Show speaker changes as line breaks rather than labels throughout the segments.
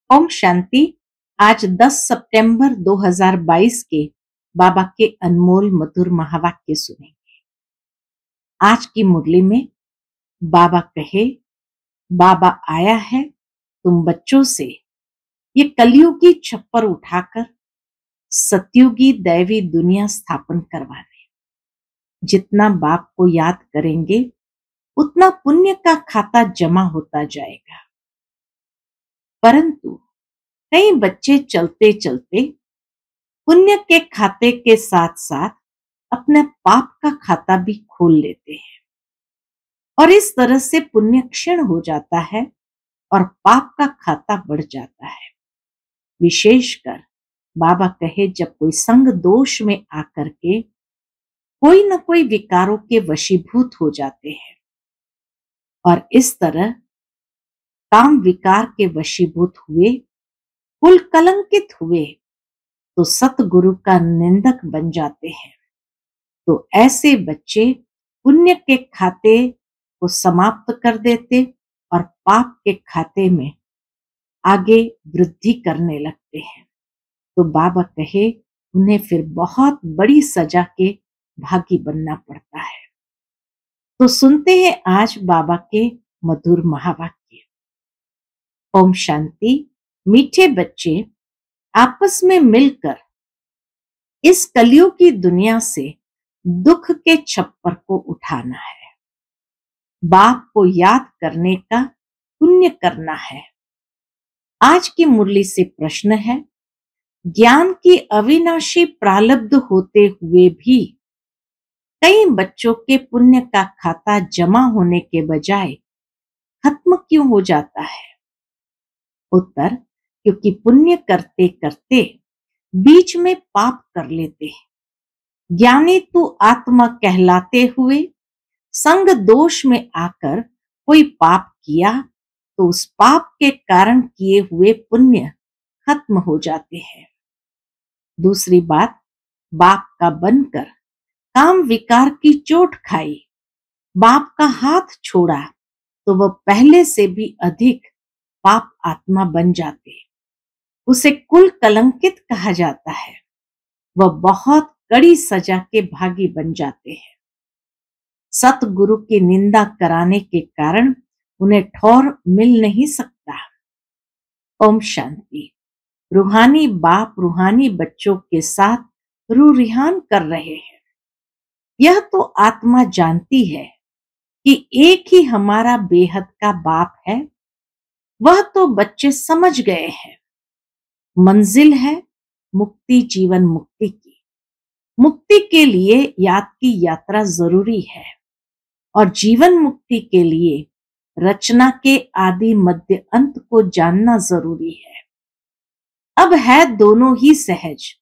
ओम शांति। आज 10 सितंबर 2022 के बाबा के अनमोल मधुर महावाक्य सुनेंगे। आज की मुरली में बाबा कहे, बाबा आया है तुम बच्चों से ये कलयुगी छप्पर उठाकर सतयुगी दैवी दुनिया स्थापन करवाने। जितना बाप को याद करेंगे उतना पुण्य का खाता जमा होता जाएगा। परंतु कई बच्चे चलते चलते पुण्य के खाते के साथ साथ अपने पाप का खाता भी खोल लेते हैं और इस तरह से पुण्य क्षीण हो जाता है और पाप का खाता बढ़ जाता है। विशेषकर बाबा कहे, जब कोई संग दोष में आकर के कोई न कोई विकारों के वशीभूत हो जाते हैं और इस तरह काम विकार के वशीभूत हुए, कुल कलंकित हुए तो सतगुरु का निंदक बन जाते हैं। तो ऐसे बच्चे पुण्य के खाते को समाप्त कर देते और पाप के खाते में आगे वृद्धि करने लगते हैं। तो बाबा कहे, उन्हें फिर बहुत बड़ी सजा के भागी बनना पड़ता है। तो सुनते हैं आज बाबा के मधुर महावाक्य। ओम शांति। मीठे बच्चे, आपस में मिलकर इस कलयुग की दुनिया से दुख के छप्पर को उठाना है, बाप को याद करने का पुण्य करना है। आज की मुरली से प्रश्न है, ज्ञान की अविनाशी प्रारब्ध होते हुए भी कई बच्चों के पुण्य का खाता जमा होने के बजाय खत्म क्यों हो जाता है? उत्तर, क्योंकि पुण्य करते करते बीच में पाप कर लेते हैं। ज्ञानी तो आत्मा कहलाते हुए संग दोष में आकर कोई पाप किया तो उस पाप के कारण किए हुए पुण्य खत्म हो जाते हैं। दूसरी बात, बाप का बनकर काम विकार की चोट खाई, बाप का हाथ छोड़ा तो वह पहले से भी अधिक पाप आत्मा बन जाते। उसे कुल कलंकित कहा जाता है। वह बहुत कड़ी सजा के भागी बन जाते हैं। सतगुरु की निंदा कराने के कारण उन्हें ठौर मिल नहीं सकता। ओम शांति। रूहानी बाप रूहानी बच्चों के साथ रूह रिहान कर रहे हैं। यह तो आत्मा जानती है कि एक ही हमारा बेहद का बाप है। वह तो बच्चे समझ गए हैं। मंजिल है मुक्ति, जीवन मुक्ति की। मुक्ति के लिए याद की यात्रा जरूरी है और जीवन मुक्ति के लिए रचना के आदि मध्य अंत को जानना जरूरी है। अब है दोनों ही सहज।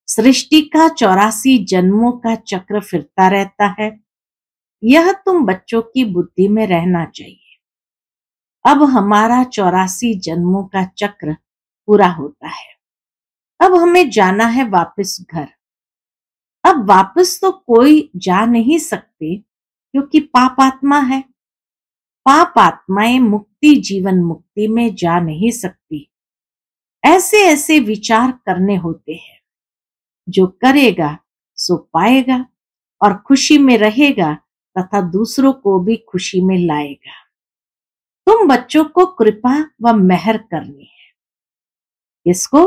सृष्टि का 84 जन्मों का चक्र फिरता रहता है। यह तुम बच्चों की बुद्धि में रहना चाहिए। अब हमारा 84 जन्मों का चक्र पूरा होता है। अब हमें जाना है वापस घर। अब वापस तो कोई जा नहीं सकते क्योंकि पाप आत्मा है। पाप आत्माएं मुक्ति जीवन मुक्ति में जा नहीं सकती। ऐसे ऐसे विचार करने होते हैं। जो करेगा सो पाएगा और खुशी में रहेगा तथा दूसरों को भी खुशी में लाएगा। तुम बच्चों को कृपा व मेहर करनी है। इसको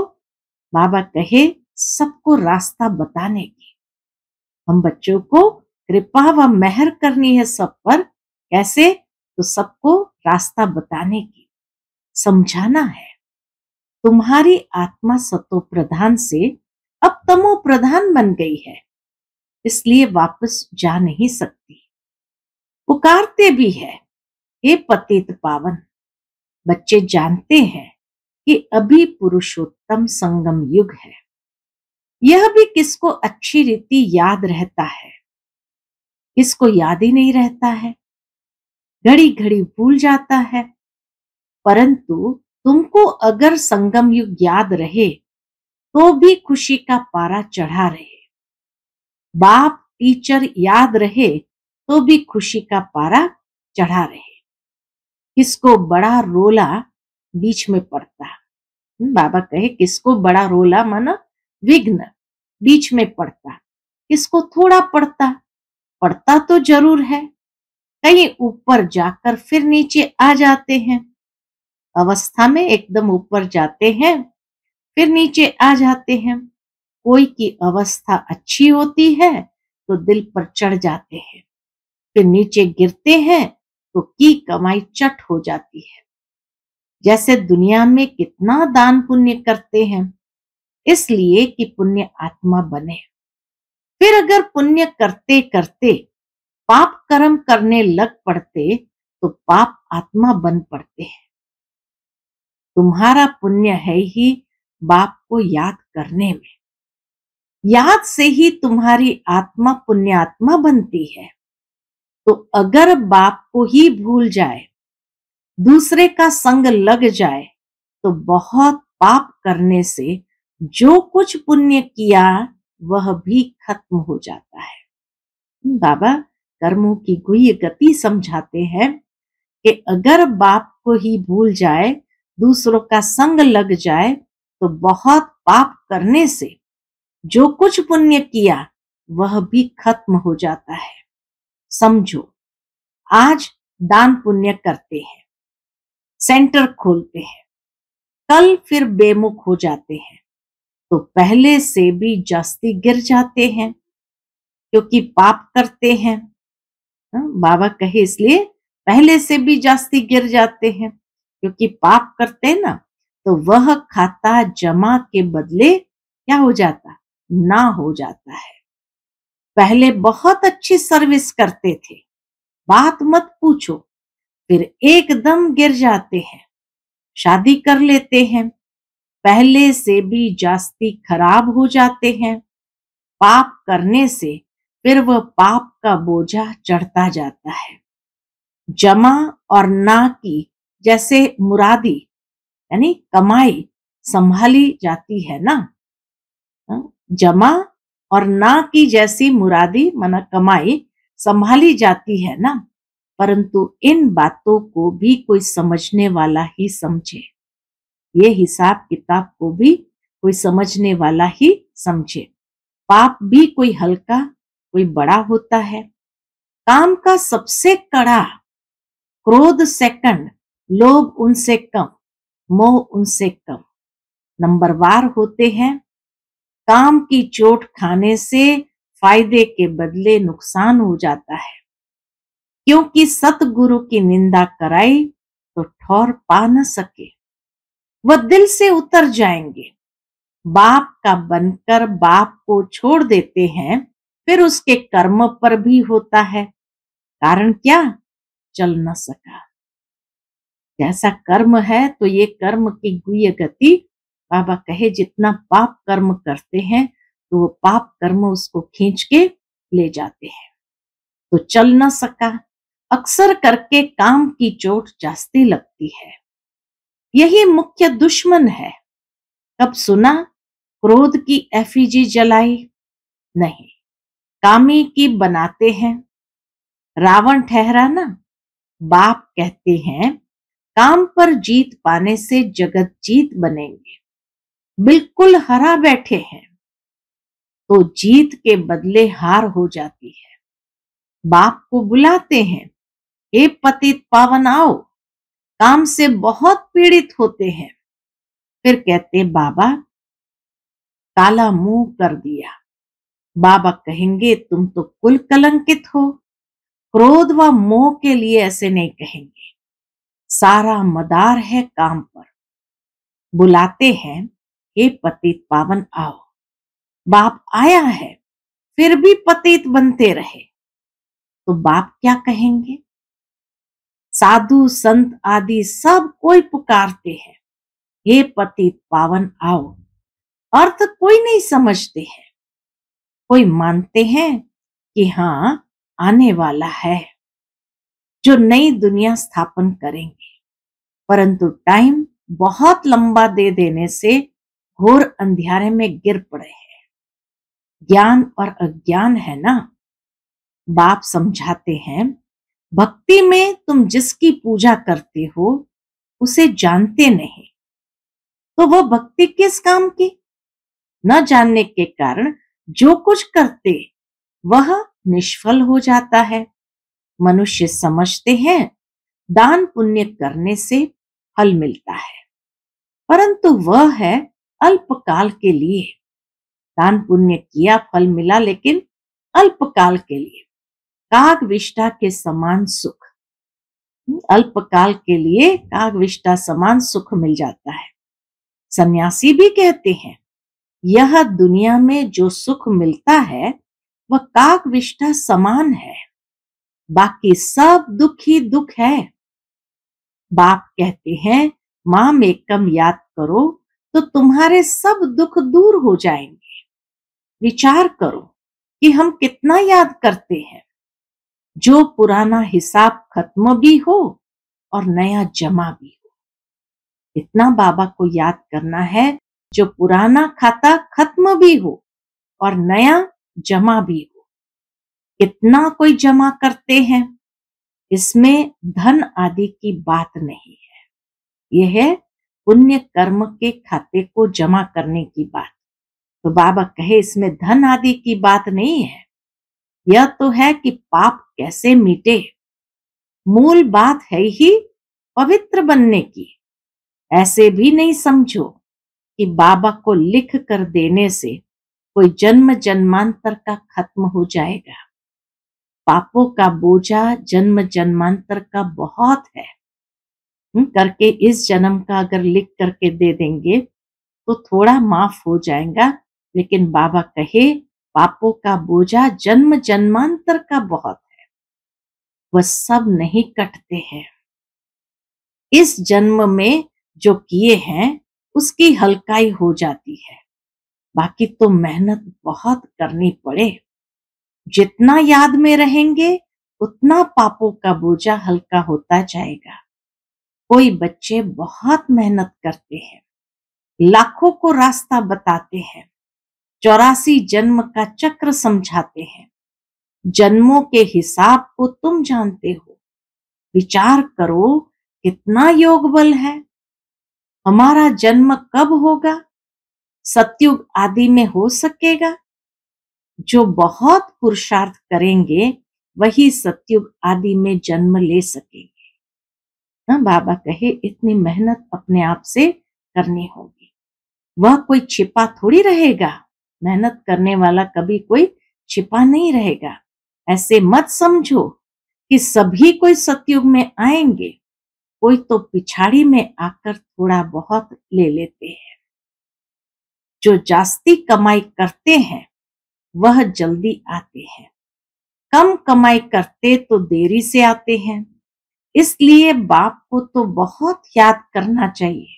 बाबा कहे, सबको रास्ता बताने की। हम बच्चों को कृपा व मेहर करनी है सब पर। कैसे? तो सबको रास्ता बताने की, समझाना है। तुम्हारी आत्मा सतो प्रधान से अब तमो प्रधान बन गई है, इसलिए वापस जा नहीं सकती। पुकारते भी है, हे पतित पावन। बच्चे जानते हैं कि अभी पुरुषोत्तम संगम युग है। यह भी किसको अच्छी रीति याद रहता है, किसको याद ही नहीं रहता है, घड़ी घड़ी भूल जाता है। परंतु तुमको अगर संगम युग याद रहे तो भी खुशी का पारा चढ़ा रहे। बाप टीचर याद रहे तो भी खुशी का पारा चढ़ा रहे। किसको बड़ा रोला बीच में पड़ता, बाबा कहे किसको बड़ा रोला माना विघ्न बीच में पड़ता, किसको थोड़ा पड़ता, पड़ता तो जरूर है, कहीं ऊपर जाकर फिर नीचे आ जाते हैं। अवस्था में एकदम ऊपर जाते हैं, फिर नीचे आ जाते हैं। कोई की अवस्था अच्छी होती है तो दिल पर चढ़ जाते हैं, फिर नीचे गिरते हैं तो की कमाई चट हो जाती है। जैसे दुनिया में कितना दान पुण्य करते हैं इसलिए कि पुण्य आत्मा बने, फिर अगर पुण्य करते करते पाप कर्म करने लग पड़ते तो पाप आत्मा बन पड़ते हैं। तुम्हारा पुण्य है ही बाप को याद करने में, याद से ही तुम्हारी आत्मा पुण्यात्मा बनती है। तो अगर बाप को ही भूल जाए, दूसरे का संग लग जाए, तो बहुत पाप करने से जो कुछ पुण्य किया वह भी खत्म हो जाता है। बाबा कर्मों की गुह्य गति समझाते हैं कि अगर बाप को ही भूल जाए, दूसरों का संग लग जाए, तो बहुत पाप करने से जो कुछ पुण्य किया वह भी खत्म हो जाता है। समझो, आज दान पुण्य करते हैं, सेंटर खोलते हैं, कल फिर बेमुख हो जाते हैं, तो पहले से भी जास्ती गिर जाते हैं क्योंकि पाप करते हैं। बाबा कहे इसलिए पहले से भी जास्ती गिर जाते हैं क्योंकि पाप करते हैं ना, तो वह खाता जमा के बदले क्या हो जाता, ना हो जाता है। पहले बहुत अच्छी सर्विस करते थे, बात मत पूछो, फिर एकदम गिर जाते हैं, शादी कर लेते हैं, पहले से भी जास्ती खराब हो जाते हैं। पाप करने से फिर वह पाप का बोझा चढ़ता जाता है। जमा और ना की जैसे मुरादी यानी कमाई संभाली जाती है ना, जमा और ना की जैसी मुरादी माना कमाई संभाली जाती है ना, परंतु इन बातों को भी कोई समझने वाला ही समझे, ये हिसाब किताब को भी कोई समझने वाला ही समझे। पाप भी कोई हल्का कोई बड़ा होता है। काम का सबसे कड़ा क्रोध सेकंड, लोभ उनसे कम, मोह उनसे कम नंबरवार होते हैं। काम की चोट खाने से फायदे के बदले नुकसान हो जाता है, क्योंकि सतगुरु की निंदा कराई तो ठौर पा न सके, वह दिल से उतर जाएंगे। बाप का बनकर बाप को छोड़ देते हैं, फिर उसके कर्म पर भी होता है। कारण क्या, चल न सका। जैसा कर्म है तो ये कर्म की गुह्य गति, बाबा कहे जितना पाप कर्म करते हैं तो वो पाप कर्म उसको खींच के ले जाते हैं। तो चल न सका, अक्सर करके काम की चोट जास्ती लगती है, यही मुख्य दुश्मन है। कब सुना क्रोध की एफिजी जलाई, नहीं, कामी की बनाते हैं। रावण ठहरा ना, बाप कहते हैं काम पर जीत पाने से जगत जीत बनेंगे। बिल्कुल हरा बैठे हैं तो जीत के बदले हार हो जाती है। बाप को बुलाते हैं, हे पतित पावन आओ, काम से बहुत पीड़ित होते हैं। फिर कहते बाबा काला मुंह कर दिया। बाबा कहेंगे तुम तो कुल कलंकित हो, क्रोध व मोह के लिए ऐसे नहीं कहेंगे, सारा मदार है काम पर। बुलाते हैं, हे पतित पावन आओ। बाप आया है फिर भी पतित बनते रहे तो बाप क्या कहेंगे। साधु संत आदि सब कोई पुकारते हैं, हे पतित पावन आओ। अर्थ कोई नहीं समझते हैं, कोई मानते हैं कि हाँ आने वाला है जो नई दुनिया स्थापन करेंगे, परंतु टाइम बहुत लंबा दे देने से घोर अंधियारे में गिर पड़े हैं। ज्ञान और अज्ञान है ना। बाप समझाते हैं भक्ति में तुम जिसकी पूजा करते हो उसे जानते नहीं, तो वह भक्ति किस काम की? न जानने के कारण जो कुछ करते वह निष्फल हो जाता है। मनुष्य समझते हैं दान पुण्य करने से फल मिलता है, परंतु वह है अल्पकाल के लिए। दान पुण्य किया, फल मिला, लेकिन अल्पकाल के लिए। कागविष्ठा के समान सुख, अल्पकाल के लिए कागविष्ठा समान सुख मिल जाता है। सन्यासी भी कहते हैं यह दुनिया में जो सुख मिलता है वह कागविष्ठा समान है, बाकी सब दुख ही दुख है। बाप कहते हैं माम एकम याद करो तो तुम्हारे सब दुख दूर हो जाएंगे। विचार करो कि हम कितना याद करते हैं, जो पुराना हिसाब खत्म भी हो और नया जमा भी हो। इतना बाबा को याद करना है जो पुराना खाता खत्म भी हो और नया जमा भी हो। कितना कोई जमा करते हैं, इसमें धन आदि की बात नहीं है। यह है पुण्य कर्म के खाते को जमा करने की बात। तो बाबा कहे इसमें धन आदि की बात नहीं है, यह तो है कि पाप कैसे मिटे। मूल बात है ही पवित्र बनने की। ऐसे भी नहीं समझो कि बाबा को लिख कर देने से कोई जन्म जन्मांतर का खत्म हो जाएगा। पापों का बोझा जन्म जन्मांतर का बहुत है। करके इस जन्म का अगर लिख करके दे देंगे तो थोड़ा माफ हो जाएगा, लेकिन बाबा कहे पापों का बोझा जन्म जन्मांतर का बहुत है, वह सब नहीं कटते हैं। इस जन्म में जो किए हैं उसकी हल्काई हो जाती है, बाकी तो मेहनत बहुत करनी पड़े। जितना याद में रहेंगे उतना पापों का बोझा हल्का होता जाएगा। कोई बच्चे बहुत मेहनत करते हैं, लाखों को रास्ता बताते हैं, 84 जन्म का चक्र समझाते हैं। जन्मों के हिसाब को तुम जानते हो। विचार करो कितना योग बल है। हमारा जन्म कब होगा? सतयुग आदि में हो सकेगा? जो बहुत पुरुषार्थ करेंगे वही सतयुग आदि में जन्म ले सकेंगे। बाबा कहे इतनी मेहनत अपने आप से करनी होगी। वह कोई छिपा थोड़ी रहेगा। मेहनत करने वाला कभी कोई छिपा नहीं रहेगा। ऐसे मत समझो कि सभी कोई सतयुग में आएंगे, कोई तो पिछाड़ी में आकर थोड़ा बहुत ले लेते हैं। जो जास्ती कमाई करते हैं वह जल्दी आते हैं, कम कमाई करते तो देरी से आते हैं। इसलिए बाप को तो बहुत याद करना चाहिए।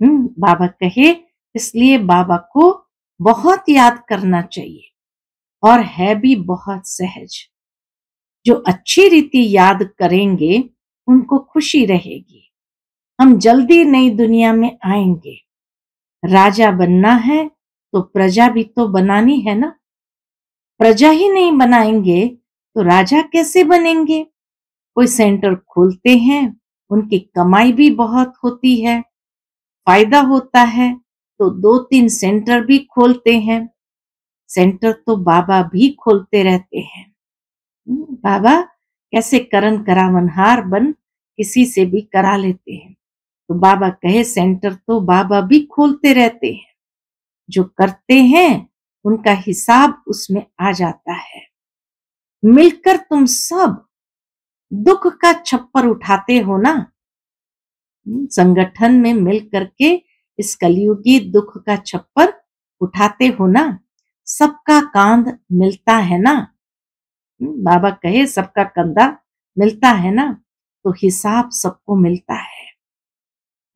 बाबा कहे इसलिए बाबा को बहुत याद करना चाहिए, और है भी बहुत सहज। जो अच्छी रीति याद करेंगे उनको खुशी रहेगी। हम जल्दी नई दुनिया में आएंगे। राजा बनना है तो प्रजा भी तो बनानी है ना। प्रजा ही नहीं बनाएंगे तो राजा कैसे बनेंगे? कोई सेंटर खोलते हैं, उनकी कमाई भी बहुत होती है, फायदा होता है, तो 2-3 सेंटर भी खोलते हैं। सेंटर तो बाबा भी खोलते रहते हैं। बाबा कैसे करन करावनहार बन किसी से भी करा लेते हैं। तो बाबा कहे सेंटर तो बाबा भी खोलते रहते हैं। जो करते हैं उनका हिसाब उसमें आ जाता है। मिलकर तुम सब दुख का छप्पर उठाते हो ना। संगठन में मिल करके इस कलयुगी दुख का छप्पर उठाते हो ना। सबका कांध मिलता है ना। बाबा कहे सबका कंधा मिलता है ना, तो हिसाब सबको मिलता है।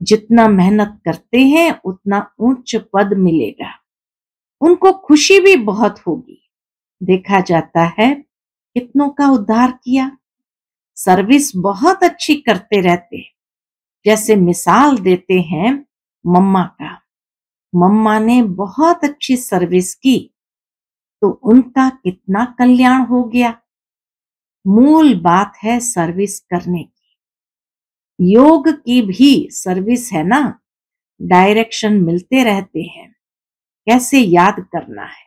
जितना मेहनत करते हैं उतना उच्च पद मिलेगा। उनको खुशी भी बहुत होगी। देखा जाता है कितनों का उद्धार किया। सर्विस बहुत अच्छी करते रहते। जैसे मिसाल देते हैं मम्मा का। मम्मा ने बहुत अच्छी सर्विस की तो उनका कितना कल्याण हो गया। मूल बात है सर्विस करने की। योग की भी सर्विस है ना। डायरेक्शन मिलते रहते हैं, कैसे याद करना है।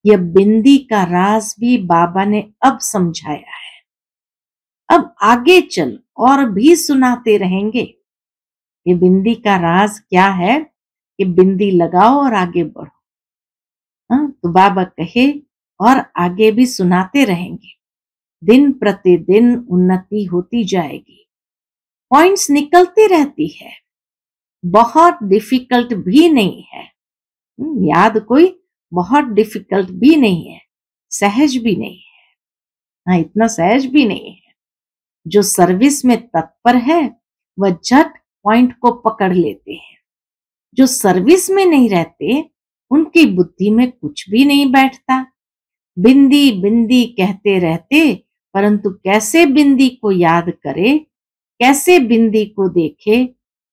यह बिंदी का राज भी बाबा ने अब समझाया है। अब आगे चल और भी सुनाते रहेंगे। ये बिंदी का राज क्या है कि बिंदी लगाओ और आगे बढ़ो। हाँ, तो बाबा कहे और आगे भी सुनाते रहेंगे। दिन प्रतिदिन उन्नति होती जाएगी, पॉइंट्स निकलती रहती है, बहुत डिफिकल्ट भी नहीं है। याद कोई बहुत डिफिकल्ट भी नहीं है, सहज भी नहीं है। हाँ, इतना सहज भी नहीं है। जो सर्विस में तत्पर है वह झट पॉइंट को पकड़ लेते हैं। जो सर्विस में नहीं रहते उनकी बुद्धि में कुछ भी नहीं बैठता। बिंदी बिंदी कहते रहते, परंतु कैसे बिंदी को याद करे, कैसे बिंदी को देखे,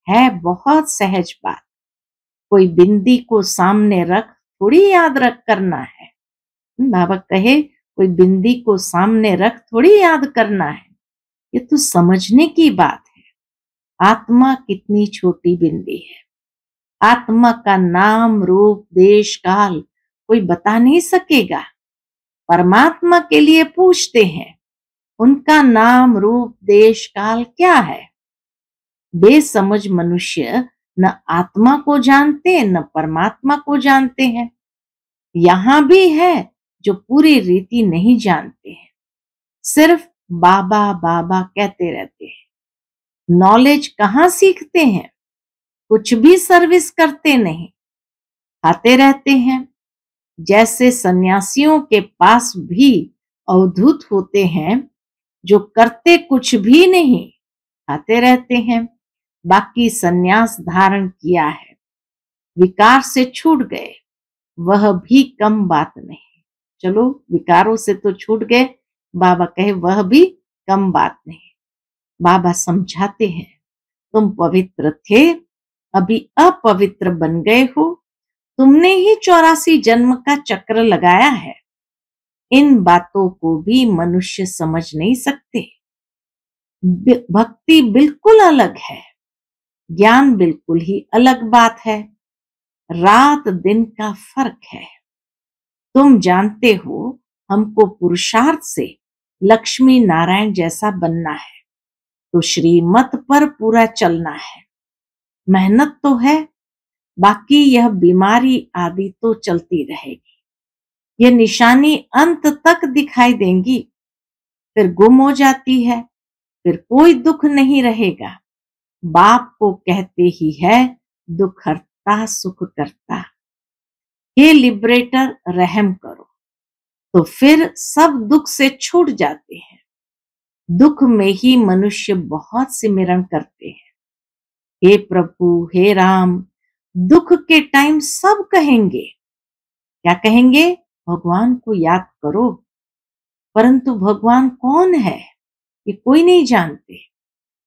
है बहुत सहज बात। कोई बिंदी को सामने रख थोड़ी याद रख करना है। बाबा कहे कोई बिंदी को सामने रख थोड़ी याद करना है। ये तो समझने की बात है। आत्मा कितनी छोटी बिंदी है। आत्मा का नाम रूप देश काल कोई बता नहीं सकेगा। परमात्मा के लिए पूछते हैं, उनका नाम रूप देश काल क्या है। बेसमझ मनुष्य न आत्मा को जानते न परमात्मा को जानते हैं। यहां भी है जो पूरी रीति नहीं जानते हैं, सिर्फ बाबा बाबा कहते रहते हैं। नॉलेज कहाँ सीखते हैं, कुछ भी सर्विस करते नहीं, खाते रहते हैं। जैसे सन्यासियों के पास भी अवधूत होते हैं जो करते कुछ भी नहीं, खाते रहते हैं। बाकी सन्यास धारण किया है, विकार से छूट गए, वह भी कम बात नहीं। चलो विकारों से तो छूट गए, बाबा कहे वह भी कम बात नहीं। बाबा समझाते हैं, तुम पवित्र थे, अभी अपवित्र बन गए हो। तुमने ही 84 जन्म का चक्र लगाया है। इन बातों को भी मनुष्य समझ नहीं सकते। भक्ति बिल्कुल अलग है, ज्ञान बिल्कुल ही अलग बात है। रात दिन का फर्क है। तुम जानते हो हमको पुरुषार्थ से लक्ष्मी नारायण जैसा बनना है, तो श्रीमत पर पूरा चलना है। मेहनत तो है, बाकी यह बीमारी आदि तो चलती रहेगी। यह निशानी अंत तक दिखाई देंगी, फिर गुम हो जाती है, फिर कोई दुख नहीं रहेगा। बाप को कहते ही है, दुख हरता सुख करता। हे लिबरेटर रहम करो, तो फिर सब दुख से छूट जाते हैं। दुख में ही मनुष्य बहुत सिमरन करते हैं। हे प्रभु हे राम, दुख के टाइम सब कहेंगे, क्या कहेंगे, भगवान को याद करो। परंतु भगवान कौन है ये कोई नहीं जानते।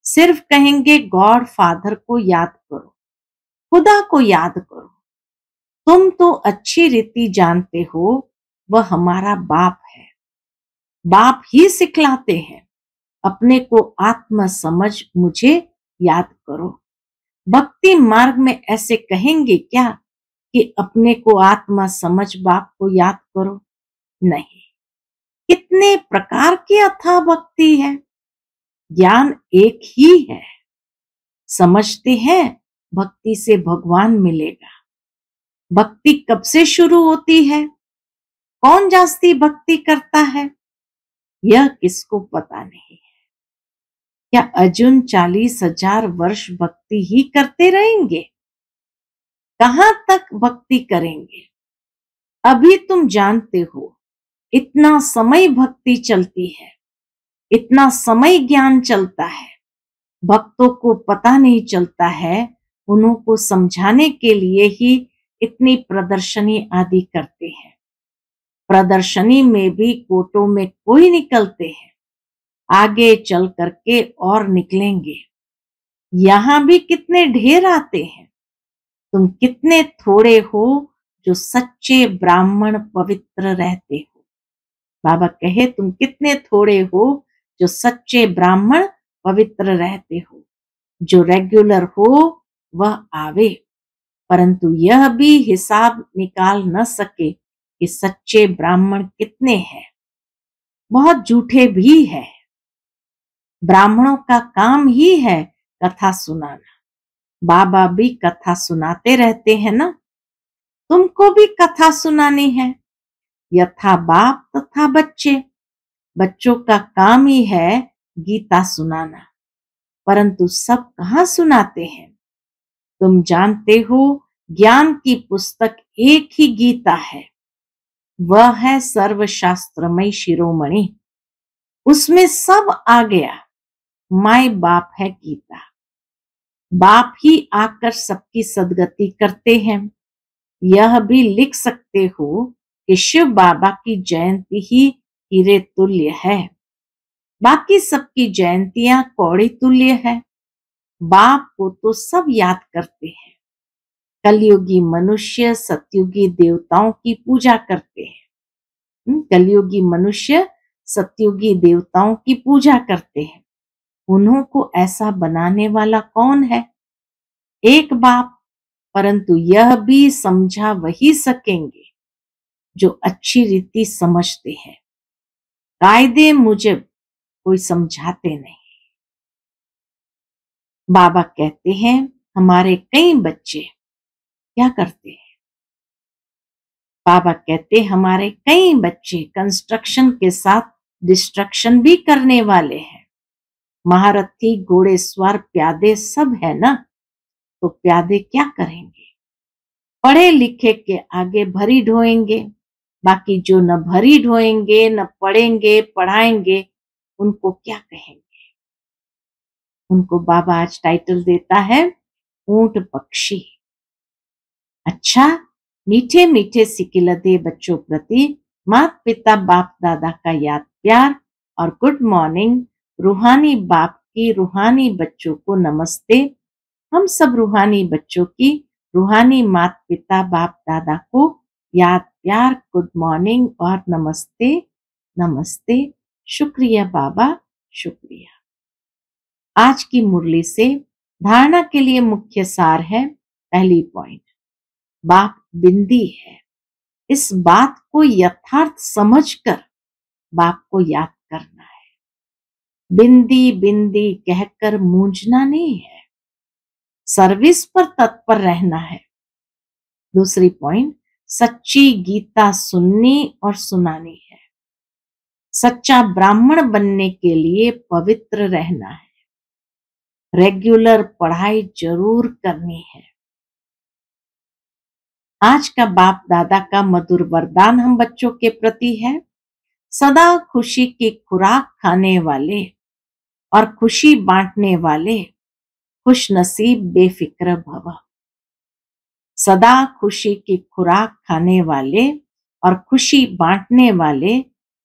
सिर्फ कहेंगे गॉड फादर को याद करो, खुदा को याद करो। तुम तो अच्छी रीति जानते हो वह हमारा बाप है। बाप ही सिखलाते हैं, अपने को आत्मा समझ मुझे याद करो। भक्ति मार्ग में ऐसे कहेंगे क्या कि अपने को आत्मा समझ बाप को याद करो? नहीं। कितने प्रकार की अथाह भक्ति है। ज्ञान एक ही है। समझते हैं भक्ति से भगवान मिलेगा। भक्ति कब से शुरू होती है, कौन जास्ती भक्ति करता है, यह किसको पता नहीं है। क्या अर्जुन 40,000 वर्ष भक्ति ही करते रहेंगे? कहां तक भक्ति करेंगे? अभी तुम जानते हो इतना समय भक्ति चलती है, इतना समय ज्ञान चलता है। भक्तों को पता नहीं चलता है, उन्हों को समझाने के लिए ही इतनी प्रदर्शनी आदि करते हैं। प्रदर्शनी में भी कोटों में कोई निकलते हैं, आगे चल करके और निकलेंगे। यहां भी कितने ढेर आते हैं। तुम कितने थोड़े हो जो सच्चे ब्राह्मण पवित्र रहते हो। बाबा कहे तुम कितने थोड़े हो जो सच्चे ब्राह्मण पवित्र रहते हो। जो रेगुलर हो वह आवे, परंतु यह भी हिसाब निकाल न सके कि सच्चे ब्राह्मण कितने हैं। बहुत झूठे भी है। ब्राह्मणों का काम ही है कथा सुनाना। बाबा भी कथा सुनाते रहते हैं ना, तुमको भी कथा सुनानी है। यथा बाप तथा बच्चे, बच्चों का काम ही है गीता सुनाना, परंतु सब कहाँ सुनाते हैं। तुम जानते हो ज्ञान की पुस्तक एक ही गीता है, वह है सर्वशास्त्रमय शिरोमणि। उसमें सब आ गया। माय बाप है गीता। बाप ही आकर सबकी सदगति करते हैं। यह भी लिख सकते हो कि शिव बाबा की जयंती ही हीरे तुल्य है, बाकी सबकी जयंतियां कौड़ी तुल्य है। बाप को तो सब याद करते हैं। कलयुगी मनुष्य सतयुगी देवताओं की पूजा करते हैं। कलयुगी मनुष्य सतयुगी देवताओं की पूजा करते हैं। उन्हों को ऐसा बनाने वाला कौन है? एक बाप। परंतु यह भी समझा वही सकेंगे जो अच्छी रीति समझते हैं। कायदे मुजब कोई समझाते नहीं। बाबा कहते हैं हमारे कई बच्चे क्या करते हैं? बाबा कहते हमारे कई बच्चे कंस्ट्रक्शन के साथ डिस्ट्रक्शन भी करने वाले हैं। महारथी घोड़ेसवार प्यादे सब है ना, तो प्यादे क्या करेंगे? पढ़े लिखे के आगे भरी ढोएंगे। बाकी जो न भरी ढोएंगे न पढ़ेंगे पढ़ाएंगे, उनको क्या कहेंगे? उनको बाबा आज टाइटल देता है ऊंट पक्षी। अच्छा, मीठे मीठे सिकिलदे बच्चों प्रति माता पिता बाप दादा का याद प्यार और गुड मॉर्निंग। रूहानी बाप की रूहानी बच्चों को नमस्ते। हम सब रूहानी बच्चों की रूहानी माता पिता बाप दादा को याद प्यार, गुड मॉर्निंग और नमस्ते। नमस्ते। शुक्रिया बाबा, शुक्रिया। आज की मुरली से धारणा के लिए मुख्य सार है। पहली पॉइंट, बाप बिंदी है। इस बात को यथार्थ समझकर बाप को याद करना है। बिंदी बिंदी कहकर मूंझना नहीं है, सर्विस पर तत्पर रहना है। दूसरी पॉइंट, सच्ची गीता सुननी और सुनानी है। सच्चा ब्राह्मण बनने के लिए पवित्र रहना है। रेगुलर पढ़ाई जरूर करनी है। आज का बाप दादा का मधुर वरदान हम बच्चों के प्रति है। सदा खुशी की खुराक खाने वाले और खुशी बांटने वाले खुश नसीब बेफिक्र भव। सदा खुशी की खुराक खाने वाले और खुशी बांटने वाले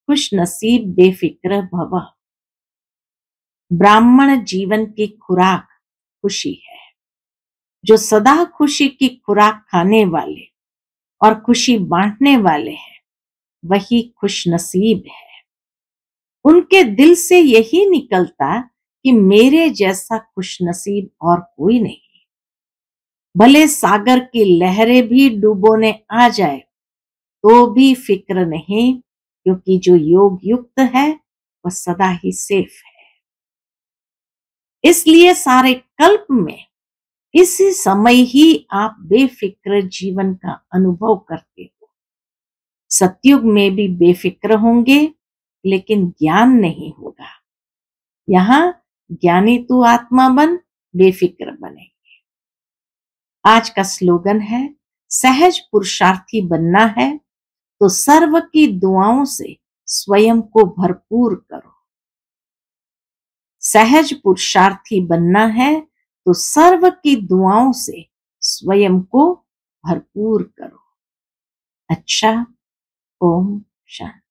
खुश नसीब बेफिक्र भव। ब्राह्मण जीवन की खुराक खुशी है। जो सदा खुशी की खुराक खाने वाले और खुशी बांटने वाले हैं, वही खुश नसीब है। उनके दिल से यही निकलता कि मेरे जैसा खुश नसीब और कोई नहीं। भले सागर की लहरें भी डूबोने आ जाए तो भी फिक्र नहीं, क्योंकि जो योग युक्त है वह सदा ही सेफ है। इसलिए सारे कल्प में इसी समय ही आप बेफिक्र जीवन का अनुभव करते हो। सतयुग में भी बेफिक्र होंगे, लेकिन ज्ञान नहीं होगा। यहाँ ज्ञानी तू आत्मा बन, बेफिक्र बनेंगे। आज का स्लोगन है, सहज पुरुषार्थी बनना है तो सर्व की दुआओं से स्वयं को भरपूर करो। सहज पुरुषार्थी बनना है तो सर्व की दुआओं से स्वयं को भरपूर करो। अच्छा, ओम शांति।